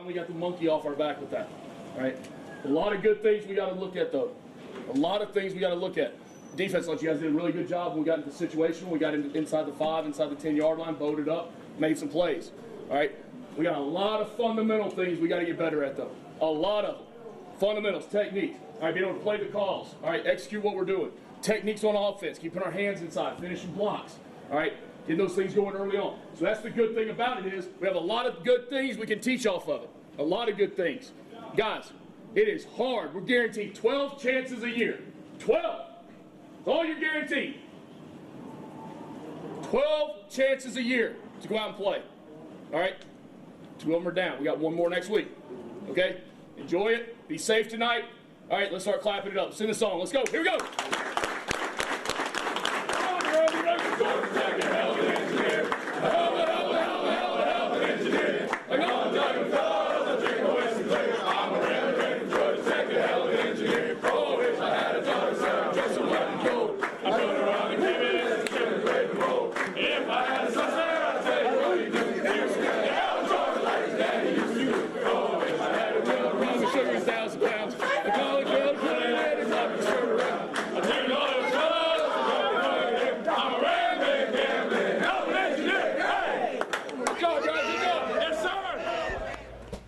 finally got the monkey off our back with that. All right? A lot of good things we got to look at, though. A lot of things we got to look at. Defense, like you guys did a really good job when we got into the situation. We got inside the 5, inside the 10-yard line, bowed it up, made some plays. All right? We got a lot of fundamental things we got to get better at, though. A lot of them. Fundamentals, technique. All right, being able to play the calls. All right, execute what we're doing. Techniques on offense, keeping our hands inside, finishing blocks. All right, getting those things going early on. So that's the good thing about it is we have a lot of good things we can teach off of it. A lot of good things. Guys, it is hard. We're guaranteed 12 chances a year. 12. That's all you're guaranteed. 12 chances a year to go out and play. All right? 2 of them are down. We got 1 more next week. Okay? Enjoy it. Be safe tonight. All right, let's start clapping it up. Sing the song. Let's go. Here we go.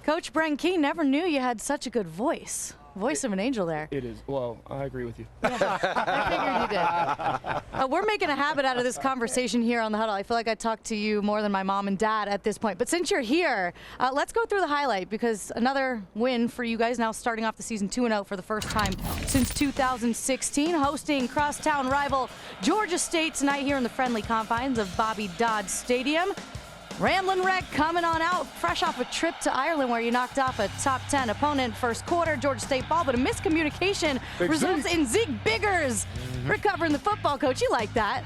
Coach Brent Key, never knew you had such a good voice. Voice of an angel there. It is. Well, I agree with you. Yeah, I figured you did. We're making a habit out of this conversation here on The Huddle. I feel like I talk to you more than my mom and dad at this point. But since you're here, let's go through the highlight because another win for you guys now starting off the season 2-0 for the first time since 2016, hosting crosstown rival Georgia State tonight here in the friendly confines of Bobby Dodd Stadium. Ramblin' Wreck coming on out, fresh off a trip to Ireland where you knocked off a top 10 opponent first quarter, Georgia State ball, but a miscommunication results in Zeke Biggers recovering the football. Coach, you like that.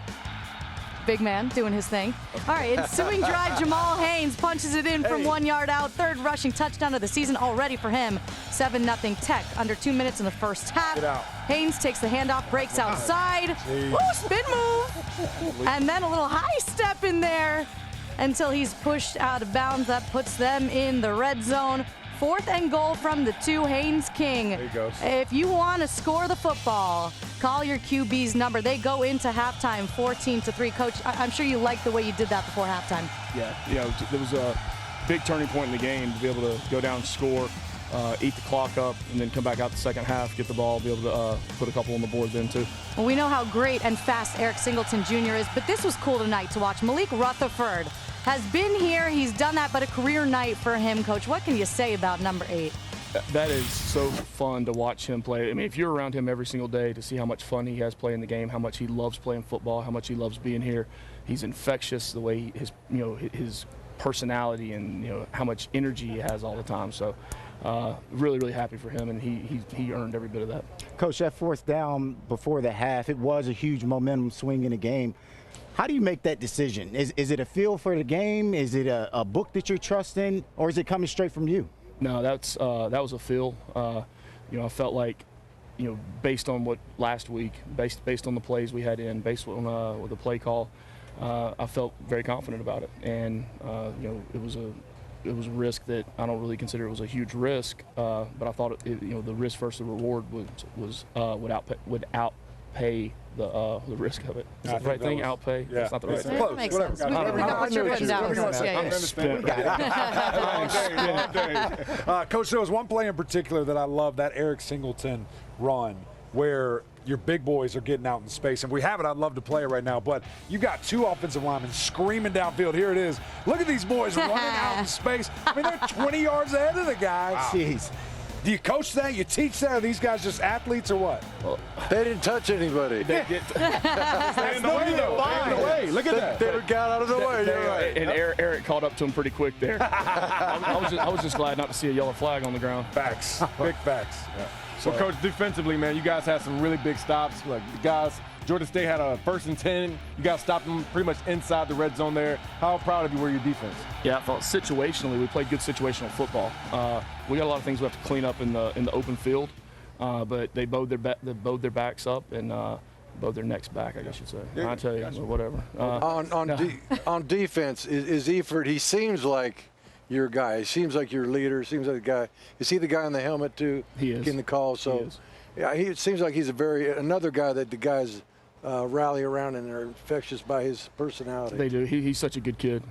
Big man doing his thing. All right, ensuing drive, Jamal Haynes punches it in from 1 yard out. Third rushing touchdown of the season already for him. 7-0 Tech, under 2 minutes in the first half. Haynes takes the handoff, breaks outside. Ooh, spin move. And then a little high step in there until he's pushed out of bounds. That puts them in the red zone. 4th and goal from the 2, Haynes King. There he goes. If you want to score the football, call your QB's number. They go into halftime 14-3. Coach, I'm sure you liked the way you did that before halftime. Yeah, it was a big turning point in the game to be able to go down and score, eat the clock up, and then come back out the second half, get the ball, be able to put a couple on the board then too. Well, we know how great and fast Eric Singleton Jr. is, but this was cool tonight to watch. Malik Rutherford has been here. He's done that, but a career night for him, Coach. What can you say about number 8? That is so fun to watch him play. I mean, if you're around him every single day to see how much fun he has playing the game, how much he loves playing football, how much he loves being here. He's infectious, the way his personality and how much energy he has all the time. So really, really happy for him, and he earned every bit of that. Coach, that 4th down before the half, it was a huge momentum swing in the game. How do you make that decision? Is it a feel for the game? Is it a book that you're trusting, or is it coming straight from you? No, that was a feel. I felt like, based on what last week, based on the plays we had in, based on with the play call, I felt very confident about it. And it was a risk that I don't really consider it was a huge risk, but I thought the risk versus the reward would outpay the risk of it. Is that the right thing? Outpay? Yeah. It's not the right thing. That makes sense. We got what you're putting down. Coach, there was one play in particular that I love, that Eric Singleton run where your big boys are getting out in space. And if we have it, I'd love to play it right now. But you got 2 offensive linemen screaming downfield. Here it is. Look at these boys running out in space. I mean, they're 20 yards ahead of the guy. Wow. Jeez. Do you coach that? You teach that? Are these guys just athletes or what? Well, they didn't touch anybody. They're in the way. Look at that. They got out of the way. You're right. And Eric caught up to him pretty quick there. I was just glad not to see a yellow flag on the ground. Facts. Big facts. Yeah. So, Coach, defensively, man, you guys had some really big stops. Like the guys, Georgia State had a 1st and 10. You guys stopped them pretty much inside the red zone there. How proud of you were your defense? Yeah, I thought situationally we played good situational football. We got a lot of things we have to clean up in the open field, but they bowed their backs up and bowed their necks back, I guess you'd say. I tell you, whatever. On defense, is Eford, he seems like your guy. He seems like your leader. Seems like the guy. Is he the guy in the helmet too? He is. Getting the call. So, yeah, it seems like he's another guy that the guys rally around and are infectious by his personality. They do. He's such a good kid.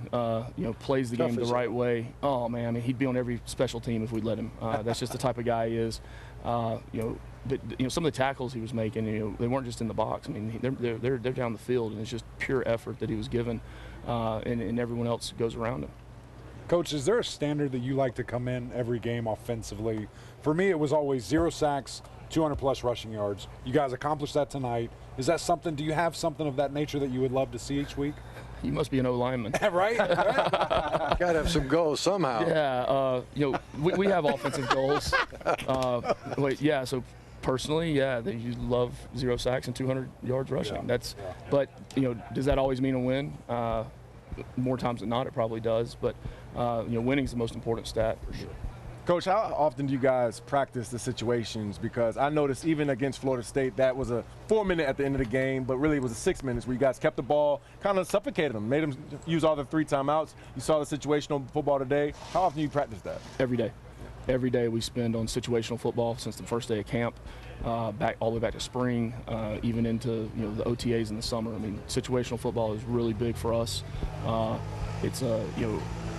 Plays the game the right way. Oh man, I mean, he'd be on every special team if we'd let him. That's just the type of guy he is. But some of the tackles he was making, they weren't just in the box. I mean, they're down the field, and it's just pure effort that he was given, and everyone else goes around him. Coach, is there a standard that you like to come in every game offensively? For me, it was always 0 sacks, 200-plus rushing yards. You guys accomplished that tonight. Is that something? Do you have something of that nature that you would love to see each week? You must be an O-lineman. Right? Got to have some goals somehow. Yeah, we have offensive goals. So personally, that you love 0 sacks and 200 yards rushing. But does that always mean a win? More times than not, it probably does. But winning is the most important stat for sure. Coach, how often do you guys practice the situations? Because I noticed even against Florida State, that was a 4-minute at the end of the game, but really it was a 6 minutes where you guys kept the ball, kind of suffocated them, made them use all the 3 timeouts. You saw the situational football today. How often do you practice that? Every day. Every day we spend on situational football since the first day of camp, back all the way back to spring, even into the OTAs in the summer. I mean, situational football is really big for us. It's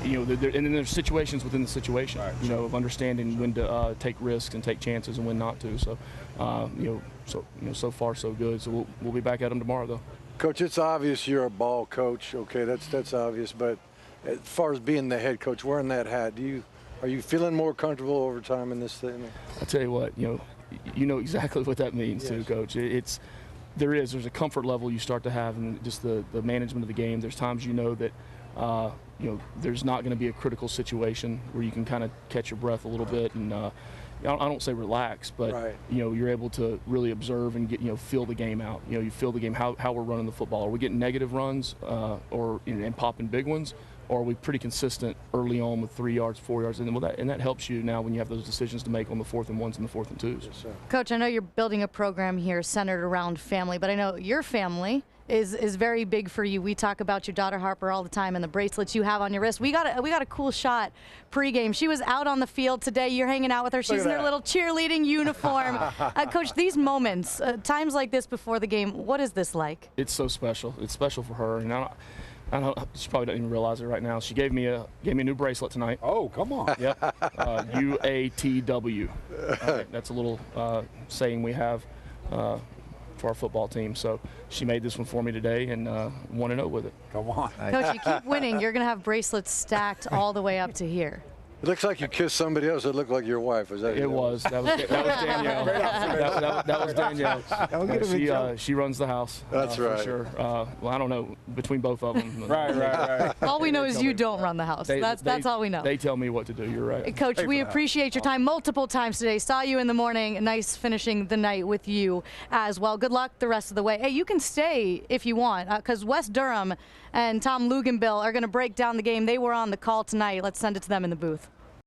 and then there's situations within the situation, of understanding when to take risks and take chances and when not to. So, so far so good. So we'll be back at them tomorrow, though. Coach, it's obvious you're a ball coach. Okay, that's obvious. But as far as being the head coach, wearing that hat, are you feeling more comfortable over time in this thing? I tell you what, you know exactly what that means too, Coach. There's a comfort level you start to have in just the management of the game. There's times that. There's not going to be a critical situation where you can kind of catch your breath a little bit, and I don't say relax, but you're able to really observe and get feel the game out. You feel the game, how we're running the football. Are we getting negative runs and popping big ones, or are we pretty consistent early on with 3 yards, 4 yards, and that helps you now when you have those decisions to make on the 4th and 1s and the 4th and 2s. Yes, Coach, I know you're building a program here centered around family, but I know your family is very big for you. We talk about your daughter Harper all the time and the bracelets you have on your wrist. We got a cool shot pregame. She was out on the field today. You're hanging out with her. She's in her little cheerleading uniform. Coach, these moments, times like this before the game, what is this like? It's so special. It's special for her, and I don't. She probably doesn't even realize it right now. She gave me a new bracelet tonight. Oh, come on. Yep. UATW. That's a little saying we have for our football team. So she made this one for me today, and 1-0 with it. Come on. Coach, you keep winning. You're going to have bracelets stacked all the way up to here. It looks like you kissed somebody else that looked like your wife. Was that? It was. That was Danielle. that was Danielle. She runs the house. That's right. For sure. Well, I don't know between both of them. Right. All we know is you don't run the house. That's all we know. They tell me what to do. You're right. Coach, we appreciate your time multiple times today. Saw you in the morning. Nice finishing the night with you as well. Good luck the rest of the way. Hey, you can stay if you want, because West Durham and Tom Luganbill are going to break down the game. They were on the call tonight. Let's send it to them in the booth.